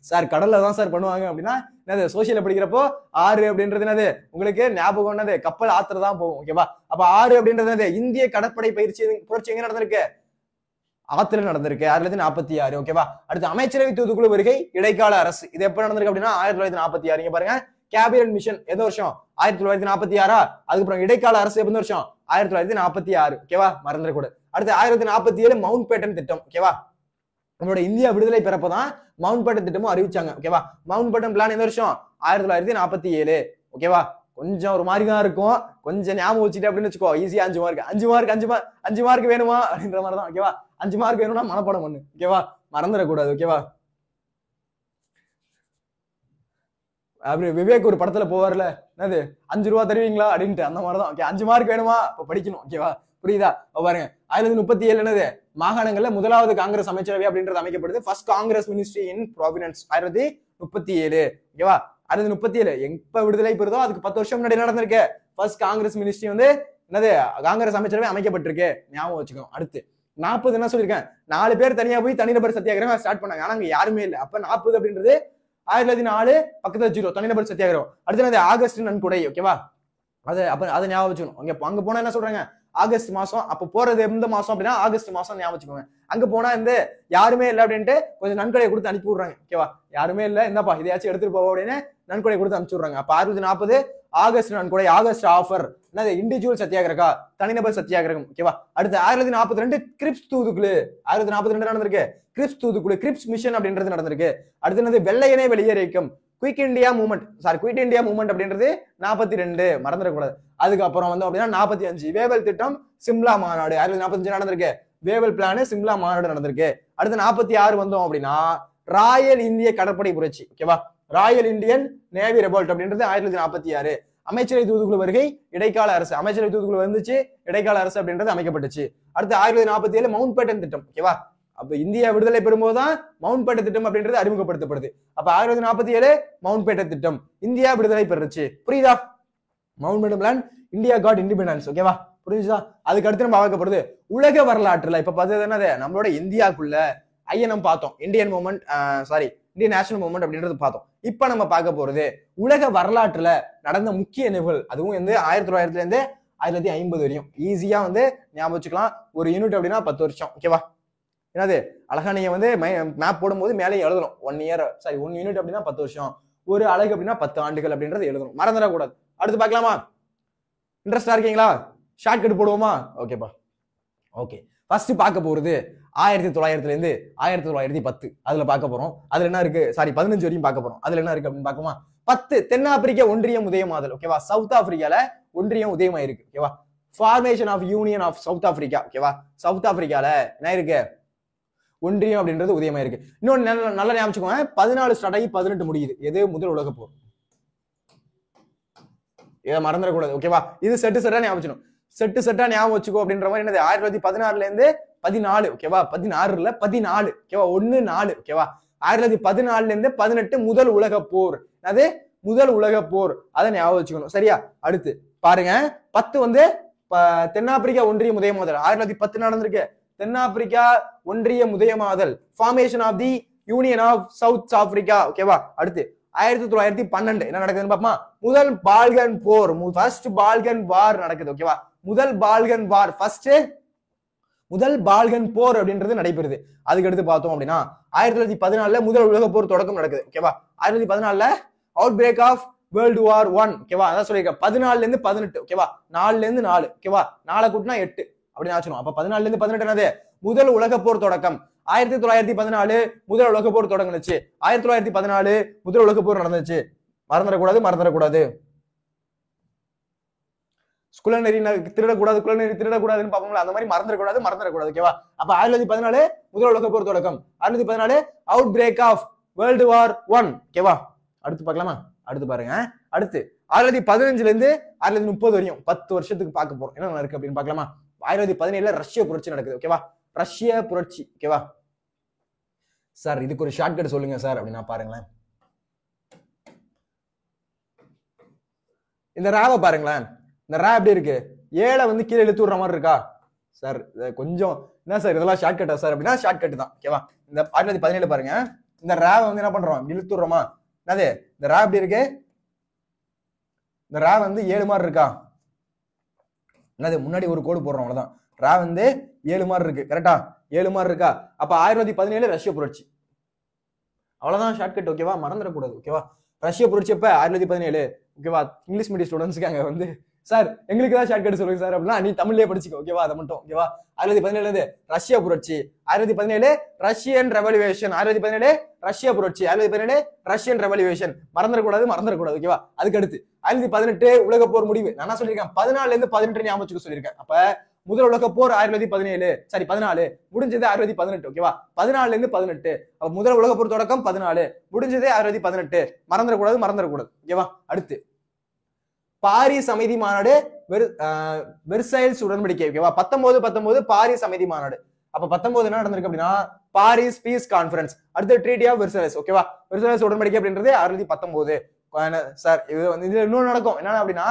சார் கடல்ல தான் சார் பண்ணுவாங்க அப்படின்னா என்னது சோசியல் படிக்கிறப்போ 6 அப்படின்றது என்னது உங்களுக்கு ஞாபகம் என்னது கப்பல் ஆத்திர தான் போகும் ஓகேவா. அப்ப 6 அப்படின்றது என்னது இந்திய கடற்படை பயிற்சி புரட்சி எங்க நடந்திருக்கு ஆத்துல நடந்திருக்கு 1946 ஓகேவா. அடுத்து அமைச்சரவை தூதுக்குழு வருகை இடைக்கால அரசு இது எப்ப நடந்திருக்கு அப்படின்னா 1946. இங்க பாருங்க கேபினட் மிஷன் எந்த வருஷம் 1946. அதுக்கப்புறம் இடைக்கால அரசு எந்த வருஷம் 1946 ஓகேவா, மறந்துடக்கூடாது. அடுத்து 1947 மவுண்ட் பேட்டன் திட்டம் ஓகேவா. நம்மளோட இந்தியா விடுதலை பெறப்பதான் மவுண்ட் பேட்டன் திட்டமும் அறிவிச்சாங்க ஓகேவா. மவுண்ட் பேட்டன் பிளான் எந்த வருஷம் 1947 ஓகேவா. கொஞ்சம் ஒரு மாதிரி தான் இருக்கும், கொஞ்சம் ஞாபகம் வச்சுட்டு அப்படின்னு வச்சுக்கோ. ஈஸியா 5 மார்க் வேணுமா அப்படின்ற மாதிரி தான் ஓகேவா. 5 மார்க் வேணும்னா மனப்பாடம் பண்ணு ஓகேவா, மறந்துடக்கூடாது ஓகேவா. அப்படி விவேக் ஒரு படத்துல போவார்ல, என்னது 5 ரூபா தருவீங்களா அப்படின்ட்டு, அந்த மாதிரிதான். ஓகே, 5 மார்க் வேணுமா அப்ப படிக்கணும். ஓகேவா, புரியுதா? பாருங்க 1937 என்னது மாகாணங்கள்ல முதலாவது காங்கிரஸ் அமைச்சரவை அப்படின்றது அமைக்கப்படுது. ஃபர்ஸ்ட் காங்கிரஸ் மினிஸ்ட்ரி இன் ப்ராவிடன்ஸ் 1937. ஓகேவா, 1937 எப்ப விடுதலை பெறுதோ அதுக்கு 10 வருஷம் முன்னாடி நடந்திருக்கு. ஃபர்ஸ்ட் காங்கிரஸ் மினிஸ்ட்ரி வந்து என்னது காங்கிரஸ் அமைச்சரவை அமைக்கப்பட்டிருக்கு, ஞாபகம் வச்சுக்கணும். அடுத்து 40 என்ன சொல்லியிருக்கேன், 4 பேர் தனியா போய் தனிநபர் சத்தியாகிரகம் ஸ்டார்ட் பண்ணாங்க. ஆனா அங்க யாருமே இல்லை. அப்ப 40 அப்படின்றது 1904 பக்கத்துல 0 தனிநபர் சத்தியாகிரகம். அடுத்து என்னது ஆகஸ்ட் நன்கொடை. ஓகேவா, அதை ஞாபகம் வச்சுக்கணும். அங்க போனா என்ன சொல்றாங்க, ஆகஸ்ட் மாசம். அப்ப போறது எந்த மாசம் அப்படின்னா ஆகஸ்ட் மாசம் ஞாபகம் வச்சுக்கோங்க. அங்க போனா இந்த யாருமே இல்லை அப்படின்ட்டு கொஞ்சம் நன்கொடையை கொடுத்து அனுப்பி விடுறாங்க. ஓகேவா, யாருமே இல்லை என்னப்பா இதையாச்சும் எடுத்துட்டு போவோம் அப்படின்னு நன்கொடை கொடுத்து அனுப்பிச்சு விடுறாங்க. அப்ப 1940 ஆகஸ்ட் நன்கொடை, ஆகஸ்ட் ஆஃபர், என்னது இண்டிவிஜுவல் சத்தியாகிரகா, தனிநபர் சத்தியாகிரகம். ஓகேவா, அடுத்து 1942 கிரிப்ஸ் தூதுக்குழு. 1942 நடந்திருக்கு கிரிப்ஸ் தூதுக்குழு, கிரிப்ஸ் மிஷன் அப்படின்றது நடந்திருக்கு. அடுத்து என்னது வெள்ளையனே வெளியேற இயக்கம், குயிட் இந்தியா மூவ்மெண்ட் அப்படின்றது 42, மறந்துடக்கூடாது. அதுக்கப்புறம் வந்து அப்படின்னா 45 வேவல் திட்டம், சிம்லா மாநாடு. 1945 நடந்திருக்கு வேவல் பிளான், சிம்லா மாநாடு நடந்திருக்கு. அடுத்து 46 வந்தோம் அப்படின்னா ராயல் இந்திய கடற்படை புரட்சி. ஓகேவா, ராயல் இந்தியன் நேவி ரெவோல்ட் அப்படின்றது 1946. அமைச்சரவை தூதுக்குழு வருகை, இடைக்கால அரசு. அமைச்சரவை தூதுக்குழு வந்துச்சு, இடைக்கால அரசு அப்படின்றது அமைக்கப்பட்டுச்சு. அடுத்து 1947 மவுண்ட் பேட்டன் திட்டம். ஓகேவா, அப்ப இந்தியா விடுதலை பெறும்போதுதான் மவுண்ட் பேட்டன் திட்டம் அப்படின்றது அறிமுகப்படுத்தப்படுது. அப்ப 1947 மவுண்ட் பேட்டன் திட்டம், இந்தியா விடுதலை பெறுச்சு. புரியுதா? Mountbatten plan, India got independence. ஓகேவா, புரிஞ்சுதா? அதுக்கு அடுத்து நம்ம பார்க்கப்படுது உலக வரலாற்றுல. இப்ப பார்த்தது என்னது, நம்மளோட இந்தியாக்குள்ள ஐஎன்எம் பார்த்தோம், இந்தியன் நேஷனல் மூவ்மெண்ட் அப்படின்றது பார்த்தோம். இப்ப நம்ம பார்க்க போறது உலக வரலாற்றுல நடந்த முக்கிய நிகழ்வுகள். அதுவும் வந்து 1900 இருந்து 1950 வரையும். ஈஸியா வந்து ஞாபகம் வச்சுக்கலாம். ஒரு யூனிட் அப்படின்னா 10 வருஷம். ஓகேவா, என்னது அழகா நீங்க வந்து மேப் போடும்போது மேலே எழுதணும் 1 யூனிட் அப்படின்னா 10 வருஷம், ஒரு அழகு அப்படின்னா 10 ஆண்டுகள் அப்படின்றது எழுதணும், மறந்துடக்கூடாது. அடுத்து பார்க்கலாமா? இன்ட்ரெஸ்டா இருக்கீங்களா? ஷார்ட் கட் போடுவோமா? ஓகேப்பா. ஓகே, ஃபர்ஸ்ட் பார்க்க போறது 1900 இருந்து 1910. அதுல பார்க்க போறோம். அதுல என்ன இருக்கு, 15 வரையும் பார்க்க போறோம். அதுல என்ன இருக்கு அப்படின்னு பார்க்கமா? 10 தென்னாப்பிரிக்க ஒன்றியம் உதயமாதல். ஓகேவா, சவுத் ஆப்பிரிக்கால ஒன்றியம் உதயமாயிருக்கு. ஓகேவா, formation of union of South Africa. ஓகேவா, சவுத் ஆப்பிரிக்கால என்ன இருக்கு, ஒன்றியம் அப்படின்றது உதயமாயிருக்கு. இன்னொன்னு நல்லா ஞாபகம், 14 ஸ்டார்ட் ஆகி 18 முடியுது. எது முதல் உலக போர், இதை மறந்துடக்கூடாது. ஓகேவா, இது செட்டா ஞாபகம், செட்டா ஞாபகம் வச்சுக்கோ அப்படின்ற மாதிரி. என்னது 1916 இருந்து 14. ஓகேவா, 16 14. ஓகேவா, 1-4. ஓகேவா, 1914 இருந்து 18 முதல் உலக போர். அது முதல் உலக போர், அதை ஞாபகம் வச்சுக்கணும். சரியா? அடுத்து பாருங்க, 10 வந்து தென்னாப்பிரிக்கா ஒன்றியம் உதயமாதல் 1910 நடந்திருக்கு. தென்னாப்பிரிக்கா ஒன்றியம் உதயமாதல், formation of the union of South Africa. ஓகேவா, அடுத்து 1912 என்ன நடக்குதுன்னு பாப்போமா? முதல் பால்கன் போர், ஃபர்ஸ்ட் பால்கன் வார் நடக்குது. ஓகேவா, முதல் பால்கன் வார், முதல் பால்கன் போர் அப்படின்றது நடைபெறுது. அதுக்கு அடுத்து பார்த்தோம் அப்படின்னா 1914 முதல் உலக போர் தொடக்கம் நடக்குது. ஓகேவா, 1914 outbreak of world war 1. ஓகேவா, அதான் சொல்லியிருக்கேன். 14 இருந்து 18. ஓகேவா, 4 இருந்து 4. ஓகேவா, 4 கூட்டினா 8 அப்படின்னு ஆச்சணும். அப்ப 14 இருந்து 18 என்னது முதல் உலக போர் தொடக்கம். 1914 முதல் உலக போர் தொடங்குச்சு. 1914 முதல் உலக போர் நடந்துச்சு. மறந்துடக்கூடாது. குலநெறி திருடக்கூடாதுன்னு பாப்போம்ல, அந்த மாதிரி மறந்துடக்கூடாது. ஓகேவா, அப்ப 1914 முதல் உலக போர் தொடக்கம். 1914 outbreak of world war 1. ஓகேவா, அடுத்து பார்க்கலாமா? அடுத்து பாருங்க, அடுத்து 1915 இருந்து 1930 வரையும் 10 வருஷத்துக்கு பார்க்க போறோம். என்ன இருக்கு அப்படின்னு பார்க்கலாமா? 1917 ரஷ்ய புரட்சி நடக்குது. ஓகேவா, ரஷ்ய புரட்சி. ஓகேவா சார், இதுக்கு ஒரு ஷார்ட்கட் சொல்லுங்க சார் அப்படின்னா பாருங்களேன். இந்த ராவை பாருங்களேன். இந்த ரா எப்படி இருக்கு, ஏழை வந்து கீழே இழுத்து விடுற மாதிரி இருக்கா சார்? கொஞ்சம் என்ன சார் இதெல்லாம் ஷார்ட்கட்டா சார் அப்படின்னா ஷார்ட்கட் தான். ஓகேவா, இந்த 1917 பாருங்க, இந்த ராவை வந்து என்ன பண்றோம், இழுத்து விடுறோமா? என்னது இந்த ரா எப்படி இருக்கு, இந்த ரா வந்து 7 மாதிரி இருக்கா? என்னது முன்னாடி ஒரு கோடு போடுறோம், அவ்வளவுதான். ரா வந்து 7 மாதிரி இருக்கு, கரெக்டா? 7 மாதிரி இருக்கா? அப்ப 1917 ரஷ்ய புரட்சி, அவ்வளவுதான் ஷார்ட்கட். ஓகேவா, மறந்துடக்கூடாது. ஓகேவா, ரஷ்ய புரட்சி எப்ப? 1917. ஓகேவா, இங்கிலீஷ் மீடியம் ஸ்டூடெண்ட்ஸ்க்கு அங்க வந்து சார் எங்களுக்கு தான் ஷார்ட்கட் சொல்லுங்க சார் அப்படின்னா நீ தமிழ்லயே படிச்சுக்கோ. ஓகேவா, அதை மட்டும். ஓகேவா, 1917 ரஷ்ய புரட்சி, 1917 ரஷ்யன் ரெவல்யூஷன், 1917 ரஷ்ய புரட்சி, 1917 ரஷ்யன் ரெவல்யூஷன். மறந்துடக்கூடாது. ஓகேவா, அதுக்கு அடுத்து 1918 உலக போர் முடிவு. நான் சொல்லியிருக்கேன் 14 இருந்து 18 ஞாபகம் சொல்லியிருக்கேன். அப்ப முதல் உலக போர் 1917 சாரி 14 முடிஞ்சது 1918 ஓகேவா 14ல இருந்து 18 அப்ப முதல் உலக போர் தொடக்கம் 14 முடிஞ்சது 1918 மறந்துடக்கூடாது ஓகேவா அடுத்து பாரிஸ் அமைதி மாநாடு வெர்சைல்ஸ் உடன்படிக்கை ஓகேவா 19 பாரிஸ் அமைதி மாநாடு அப்ப 19 என்ன நடந்திருக்கு அப்படின்னா பாரிஸ் பீஸ் கான்ஃபரன்ஸ் அடுத்து ட்ரீட்டி ஆஃப் வெர்சைல்ஸ் ஓகேவா வெர்சைல்ஸ் உடன்படிக்கை அப்படின்றது 1919 சார் இது வந்து இதுல இன்னும் நடக்கும் என்ன அப்படின்னா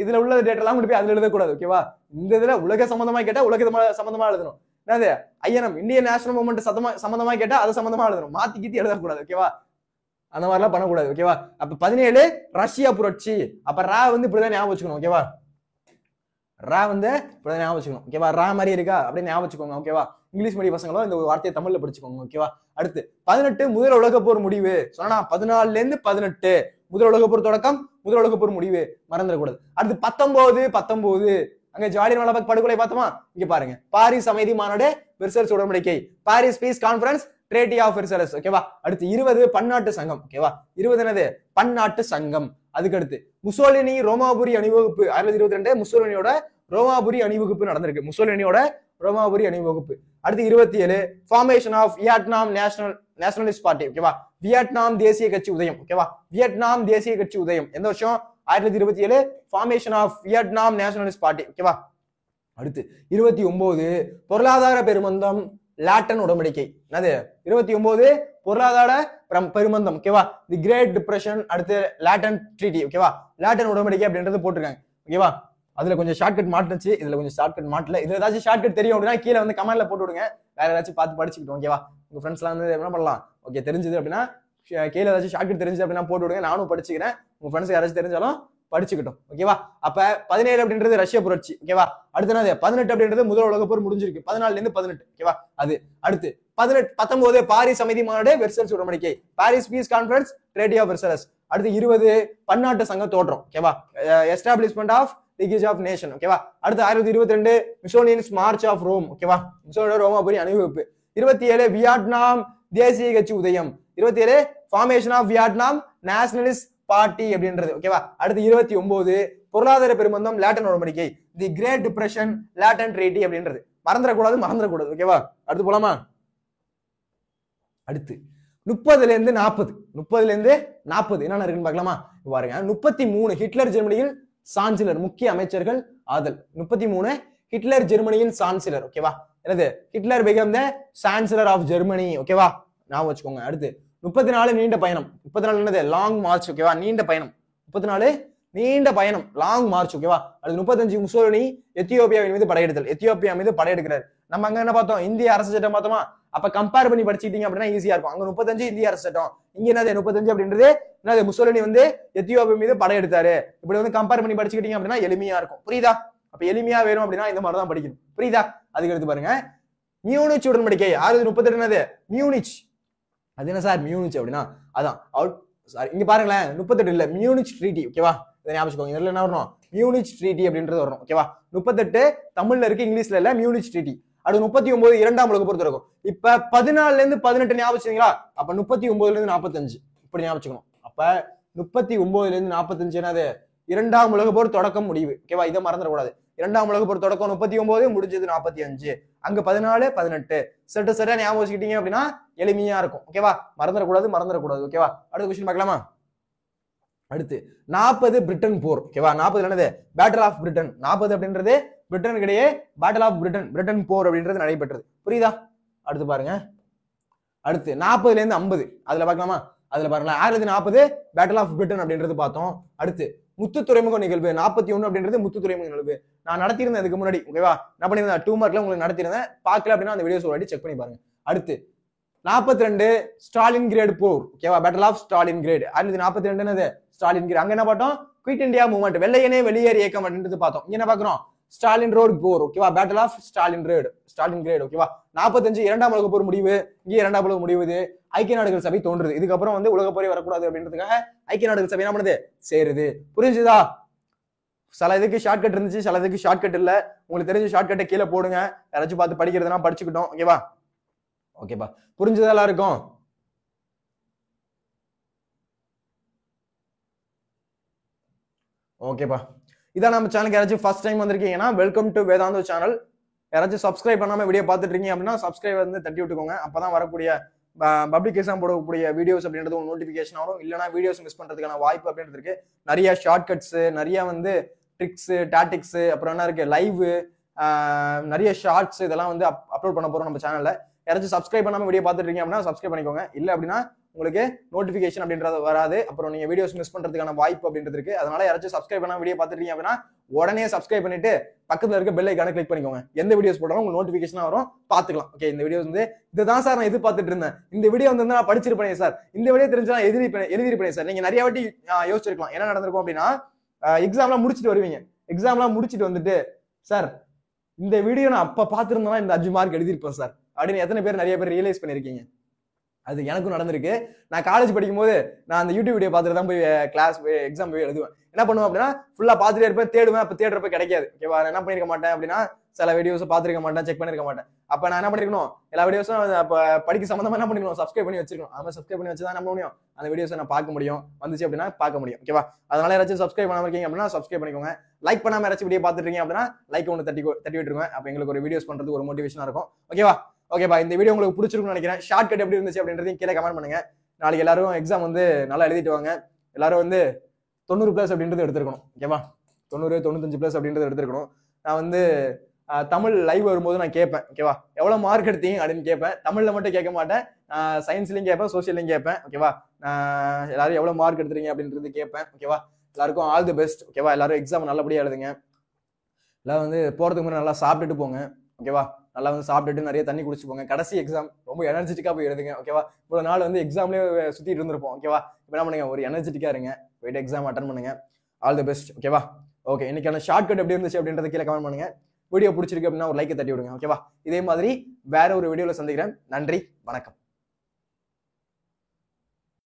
இதுல உள்ள டேட்டா எல்லாம் கொண்டு போய் அதுல எழுதக்கூடாது ஓகேவா இந்த இதுல உலக சம்பந்தமா கேட்டா உலக சம்பந்தமா எழுதணும் என்னது ஐஎன்எம் இந்தியன் நேஷனல் மூவ்மெண்ட் சம்பந்தமா கேட்டா அது சம்பந்தமா எழுதணும் மாத்தி கீத்தி எழுதக்கூடாது ஓகேவா அந்த மாதிரிலாம் பண்ணக்கூடாது ஓகேவா அப்ப 17 ரஷ்யா புரட்சி அப்ப ரா வந்து இப்படிதான் ஞாபகம் வச்சுக்கணும் ஓகேவா ரா வந்து இப்படிதான் ஞாபகம் வச்சுக்கணும் ஓகேவா ரா மாதிரி இருக்கா அப்படின்னு ஞாபகம் வச்சுக்கோங்க ஓகேவா இங்கிலீஷ் மீடியம் பசங்களும் இந்த வார்த்தையை தமிழ்ல படிச்சுக்கோங்க ஓகேவா அடுத்து 18 முதல் உலக போர் முடிவு சொன்னா 14ல இருந்து 18 முதல் உலக போர் தொடக்கம் முதல் உலக போர் முடிவு மறந்துடக்கூடாது அடுத்து 19 அங்க ஜாலியன் வாலாபாக் படுகொலை பார்த்தோமா இங்க பாருங்க பாரிஸ் அமைதி மாநாடு வெர்சைல்ஸ் உடன்படிக்கை Paris peace conference treaty of Versailles ஓகேவா அடுத்து 20 பன்னாட்டு சங்கம் ஓகேவா 20 என்னது பன்னாட்டு சங்கம் அதுக்கு அடுத்து முசோலினி ரோமாபுரி அணிவகுப்பு 1922 முசோலினியோட ரோமாபுரி அணிவகுப்பு நடந்திருக்கு முசோலினியோட ரோமாபுரி அணிவகுப்பு அடுத்து 27 formation of Vietnam nationalist party ஓகேவா வியட்நாம் தேசிய கட்சி உதயம் ஓகேவா வியட்நாம் தேசிய கட்சி உதயம் எந்த வருஷம் 1927 formation of Vietnam nationalist party ஓகேவா அடுத்து 29 பொருளாதார பெருமந்தம் லாட்டன் உடன்படிக்கை என்னது 29 பொருளாதார பெருமந்தம் ஓகேவா தி கிரேட் டிப்ரெஷன் அடுத்து லாட்டன் ட்ரீட்டி ஓகேவா லாட்டன் உடன்படிக்கை அப்படின்றது போட்டிருக்காங்க ஓகேவா அதுல கொஞ்சம் ஷார்ட்கட் மாட்டுச்சு இதுல கொஞ்சம் ஷார்ட்கட் மாட்டல இதுல ஏதாச்சும் ஷார்ட்கட் தெரியும் அப்படின்னா கீழே வந்து கமெண்ட்ல போட்டு விடுங்க வேற ஏதாச்சும் பார்த்து படிச்சுக்கிட்டோம் ஓகேவா உங்க ஃப்ரெண்ட்ஸ் எல்லாம் வந்து என்ன பண்ணலாம் ஓகே தெரிஞ்சது அப்படின்னா கீழே ஏதாச்சும் ஷார்ட்கட் தெரிஞ்சது அப்படின்னா போட்டு விடுங்க நானும் படிச்சுக்கிறேன் உங்க ஃப்ரெண்ட்ஸ் யாராச்சும் தெரிஞ்சாலும் படிச்சுக்கிட்டோம் ஓகேவா அப்ப 17 அப்படின்றது ரஷ்ய புரட்சி ஓகேவா அடுத்து 18 அப்படின்றது முதல் உலக போர் முடிஞ்சிருக்கு 14ல இருந்து 18 ஓகேவா அது அடுத்து 19 பாரிஸ் அமைதி மாநாடு வெர்சைல்ஸ் உடன்படிக்கை Paris peace conference treaty of Versailles அடுத்து 20 பன்னாட்டு சங்க தோற்றம் ஓகேவா establishment of league of nation ஓகேவா அடுத்து 1922 முசோலினிஸ் மார்ச் ஆஃப் ரோம் ஓகேவா முசோலினி ரோமாபுரி அணிவகுப்பு 27 வியட்நாம் தேசிய கட்சி உதயம் 27 formation of Vietnam nationalist party அப்படின்றது ஓகேவா அடுத்து 29 பொருளாதார பெருமந்தம் லாட்டன் உடன்படிக்கை the great depression Lateran treaty அப்படின்றது மறந்துடக்கூடாது ஓகேவா அடுத்து போலாமா அடுத்து 30ல இருந்து 40 என்ன இருக்குன்னு பார்க்கலாமா பாருங்க 33 ஹிட்லர் ஜெர்மனியில் சான்சிலர் முக்கிய அமைச்சர்கள் ஆதல் 33 ஹிட்லர் ஜெர்மனியின் சான்சிலர் ஓகேவா என்னது Hitler become the chancellor of Germany ஓகேவா ஞாபகம் வச்சுக்கோங்க அடுத்து 34 நீண்ட பயணம் 34 என்னது லாங் மார்ச் ஓகேவா நீண்ட பயணம் 34 நீண்ட பயணம் லாங் மார்ச் ஓகேவா அடுத்து 35 முசோலினி எத்தியோப்பியாவின் மீது படையெடுத்தல் எத்தியோப்பியா மீது படையெடுக்கிறார் நம்ம அங்க என்ன பார்த்தோம் இந்திய அரசு சட்டம் பார்த்தோமா அப்ப கம்பேர் பண்ணி படிச்சுக்கிட்டீங்க அப்படின்னா ஈஸியா இருக்கும் அங்க 35 இந்திய அரசு சட்டம் இங்க என்னது 35 அப்படின்றது என்னது முசோலினி வந்து எத்தியோப்பியா மீது படையெடுத்தாரு இப்படி வந்து கம்பேர் பண்ணி படிச்சுக்கிட்டீங்க அப்படின்னா எளிமையா இருக்கும் புரியுதா அப்ப எளிமையா வேணும் அப்படின்னா இந்த மாதிரி தான் படிக்கணும் புரியுதா அதுக்கு எடுத்து பாருங்க மியூனிச் உடன்படிக்கை 1938 என்னது மியூனிச் அது என்ன சார் மியூனிச் அப்படின்னா அதான் சாரி இங்க பாருங்களேன் 38 இல்ல மியூனிச் ட்ரீட்டி ஓகேவா இதை ஞாபகம் இதுல என்ன வரணும் மியூனிச் ட்ரீட்டி அப்படின்றது வரணும் ஓகேவா 38 தமிழ்ல இருக்கு இங்கிலீஷ்ல இல்ல மியூனிச் ட்ரீட்டி அடுத்து 39 இரண்டாம் உலக போர் தொடக்கம் இப்ப 14ல இருந்து 18 ஞாபகம் வச்சுங்களா அப்ப 39ல இருந்து 45 இப்படி ஞாபகம் வச்சுக்கணும் அப்ப 39ல இருந்து 45 என்னது இரண்டாம் உலக போர் தொடக்கம் முடிவு ஓகேவா இதை மறந்துடக்கூடாது இரண்டாம் உலக போர் தொடக்கம் 39 முடிஞ்சது 45 அங்க 14 18 சரியா ஞாபகம் வச்சுக்கிட்டீங்க அப்படின்னா எளிமையா இருக்கும் ஓகேவா மறந்துடக்கூடாது ஓகேவா அடுத்த கொஸ்டின் பார்க்கலாமா அடுத்து 40 பிரிட்டன் போர் ஓகேவா 40 என்னது பேட்டில் ஆஃப் பிரிட்டன் 40 அப்படின்றது பிரிட்டனுக்கு இடையே பேட்டில் ஆஃப் பிரிட்டன் போர் அப்படின்றது நடைபெற்றது புரியுதா அடுத்து பாருங்க அடுத்து 40ல இருந்து 50 அதுல பார்க்கலாமா அதுல பாருங்களா 1940 பேட்டில் ஆஃப் பிரிட்டன் அப்படின்றது பார்த்தோம் அடுத்து முத்து துறைமுக நிகழ்வு 41 அப்படின்றது முத்து துறைமுக நிகழ்வு நான் நடத்தியிருந்தேன் இதுக்கு முன்னாடி ஓகேவா நான் பண்ணியிருந்தேன் 2 மார்க்ல உங்களுக்கு நடத்தியிருந்தேன் பார்க்கல அப்படின்னா அந்த வீடியோஸ் ஒரு செக் பண்ணி பாருங்க அடுத்து 42 ஸ்டாலின் கிரேட் போர் ஓகேவா பேட்டில் ஆஃப் ஸ்டாலின் கிரேட் 1942 என்னது ஸ்டாலின் கிரேட் அங்க என்ன பார்த்தோம் குவிட் இந்தியா மூவ்மெண்ட் வெள்ளையனே வெளியேறு இயக்கம் அப்படின்றது பார்த்தோம் இங்க என்ன பாக்குறோம் ஸ்டாலின் ரோட் போர் ஓகேவா பேட்டில் ஆஃப் ஸ்டாலின் கிரேட் ஓகேவா 45 இரண்டாம் உலக போர் முடிவு இங்க இரண்டாம் உலக முடிவு ஐக்கிய நாடுகள் சபை தோன்றுது இதுக்கப்புறம் வந்து உலக போரே வரக்கூடாது அப்படின்றதுக்காக ஐக்கிய நாடுகள் சபை என்ன பண்ணுது சேருது புரிஞ்சுதா சில இதுக்கு ஷார்ட்கட் இருந்துச்சு சில இதுக்கு ஷார்ட்கட் இல்ல உங்களுக்கு தெரிஞ்ச ஷார்ட்கட்டை கீழே போடுங்க யாராச்சும் பார்த்து படிக்கிறதுனா படிச்சுக்கிட்டோம் ஓகேவா ஓகேப்பா புரிஞ்சதா எல்லாருக்கும் ஓகேப்பா இதான் நம்ம சேனலுக்கு யாராச்சும் ஃபர்ஸ்ட் டைம் வந்திருக்கீங்கன்னா வெல்கம் டு வேதாந்தோ சேனல் யாராச்சும் சப்ஸ்கிரைப் பண்ணாம வீடியோ பார்த்துட்டு இருக்கீங்க அப்படின்னா சப்ஸ்கிரைப் வந்து தட்டி விட்டுக்கோங்க. அப்பதான் வரக்கூடிய பப்ளிகேஷன் போடக்கூடிய வீடியோஸ் அப்படின்றது ஒரு நோட்டிபிகேஷன் வரும். இல்லைனா வீடியோஸ் மிஸ் பண்றதுக்கான வாய்ப்பு அப்படின்றது இருக்கு. நிறைய ஷார்ட்கட்ஸ், நிறைய வந்து ட்ரிக்ஸ், டாட்டிக்ஸ், அப்புறம் என்ன இருக்கு லைவ், நிறைய ஷார்ட்ஸ் இதெல்லாம் வந்து அப்லோட் பண்ண போறோம் நம்ம சேனல்ல. யாராச்சும் சப்ஸ்கிரைப் பண்ணாம வீடியோ பார்த்துட்டு இருக்கீங்க அப்படின்னா சப்ஸ்கிரைப் பண்ணிக்கோங்க. இல்ல அப்படின்னா உங்களுக்கு நோட்டிபிகேஷன் அப்படின்றது வராது. அப்புறம் நீங்க வீடியோஸ் மிஸ் பண்றதுக்கான வாய்ப்பு அப்படின்றது இருக்கு. அதனால யாராச்சும் சப்ஸ்கிரைப் பண்ணாம வீடியோ பார்த்துட்டு இருக்கீங்க அப்படின்னா உடனே சப்ஸ்கிரைப் பண்ணிட்டு பக்கத்துல இருக்க பெல் ஐக்கான கிளிக் பண்ணிக்கோங்க. எந்த வீடியோஸ் போட்டாலும் உங்களுக்கு நோட்டிபிகேஷன் வரும், பாத்துக்கலாம். ஓகே, இந்த வீடியோ வந்து இதுதான் சார் நான் எதிர்பார்த்துட்டு இருந்தேன், இந்த வீடியோ வந்து நான் படிச்சிருப்பேன் சார், இந்த வீடியோ தெரிஞ்சா எழுதிருப்பேன் சார். நீங்க நிறைய வாட்டி யோசிச்சிருக்கலாம் என்ன நடந்திருக்கும் அப்படின்னா, எக்ஸாம்லாம் முடிச்சுட்டு வருவீங்க. எக்ஸாம்லாம் முடிச்சுட்டு வந்துட்டு சார் இந்த வீடியோ நான் அப்ப பாத்துருந்தேன்னா இந்த 5 மார்க் எழுதிருப்பேன் சார் அப்படின்னு எத்தனை பேர் நிறைய பேர் ரியலைஸ் பண்ணிருக்கீங்க? அது எனக்கும் நடந்திருக்கு. நான் காலேஜ் படிக்கும் போது நான் அந்த யூடியூப் வீடியோ பார்த்துட்டு தான் போய் கிளாஸ் எக்ஸாம் போய் எழுதுவேன். என்ன பண்ணுவேன் அப்படின்னா ஃபுல்லா பார்த்துட்டே இருப்பேன், தேடுவேன். அப்ப தேடுறப்ப கிடைக்காது. ஓகேவா, நான் என்ன பண்ணிருக்க மாட்டேன் அப்படின்னா சில வீடியோஸ் பார்த்துருக்க மாட்டேன், செக் பண்ணிருக்க மாட்டேன். அப்ப நான் என்ன பண்ணிருக்கணும், எல்லா வீடியோஸும் அப்ப படிக்க சம்பந்தமா என்ன பண்ணிக்கணும், சப்ஸ்கிரைப் பண்ணி வச்சிருக்கணும். அந்த சப்ஸ்கிரைப் பண்ணி வச்சுதான் என்ன முடியும், அந்த வீடியோஸை நான் பார்க்க முடியும், வந்துச்சு அப்படின்னா பார்க்க முடியும். ஓகேவா, அதனால யாராச்சும் சப்ஸ்கிரைப் பண்ணாம இருக்கீங்க அப்படின்னா சப்ஸ்கிரைப் பண்ணிக்கோங்க. லைக் பண்ணாம யாராச்சும் வீடியோ பார்த்துட்டு இருக்கீங்க அப்படின்னா லைக் ஒன்று தட்டி விட்டுருங்க. அப்ப எங்களுக்கு ஒரு வீடியோஸ் பண்றது ஒரு மோட்டிவேஷனா இருக்கும். ஓகேவா, ஓகேப்பா, இந்த வீடியோ உங்களுக்கு பிடிச்சிருக்கும்னு நினைக்கிறேன். ஷார்ட் கட் எப்படி இருந்துச்சு அப்படின்றதையும் கீழே கமெண்ட் பண்ணுங்க. நாளைக்கு எல்லாரும் எக்ஸாம் வந்து நல்லா எழுதிட்டு வாங்க. எல்லாரும் வந்து 90+ அப்படின்றது எடுத்துருக்கணும். ஓகேவா, 90, 95+ அப்படின்றது எடுத்துருக்கணும். நான் வந்து தமிழ் லைவ் வரும்போது நான் கேட்பேன். ஓகேவா, எவ்வளவு மார்க் எடுத்தீங்க அப்படின்னு கேட்பேன். தமிழ்ல மட்டும் கேட்க மாட்டேன், சயின்ஸ்லயும் கேட்பேன், சோசியல்லையும் கேட்பேன். ஓகேவா, எல்லாரும் எவ்வளவு மார்க் எடுத்துறீங்க அப்படின்றது கேட்பேன். ஓகேவா, எல்லாருக்கும் ஆல் தி பெஸ்ட். ஓகேவா, எல்லாரும் எக்ஸாம் நல்லபடியா எழுதுங்க. எல்லாம் வந்து போறதுக்கு முன்னாடி நல்லா சாப்பிட்டுட்டு போங்க. ஓகேவா, நல்லா வந்து சாப்பிட்டுட்டு நிறைய தண்ணி குடிச்சு போங்க. கடைசி எக்ஸாம் ரொம்ப எனர்ஜெட்டிக்கா போய் எழுதுங்க. ஓகேவா, இவ்வளவு நாள் வந்து எக்ஸாம்லயே சுத்திட்டு இருந்திருப்போம். ஓகேவா, இப்ப என்ன பண்ணுங்க, ஒரு எனர்ஜெட்டிக்கா இருங்க, போயிட்டு எக்ஸாம் அட்டன் பண்ணுங்க. All the best. ஓகேவா, ஓகே, இன்னைக்கான ஷார்ட் கட் எப்படி இருந்துச்சு அப்படின்றத கீழே கமெண்ட் பண்ணுங்க. வீடியோ பிடிச்சிருக்கு அப்படின்னா ஒரு லைக்கை தட்டி விடுங்க. ஓகேவா, இதே மாதிரி வேற ஒரு வீடியோல சந்திக்கிறேன். நன்றி, வணக்கம்.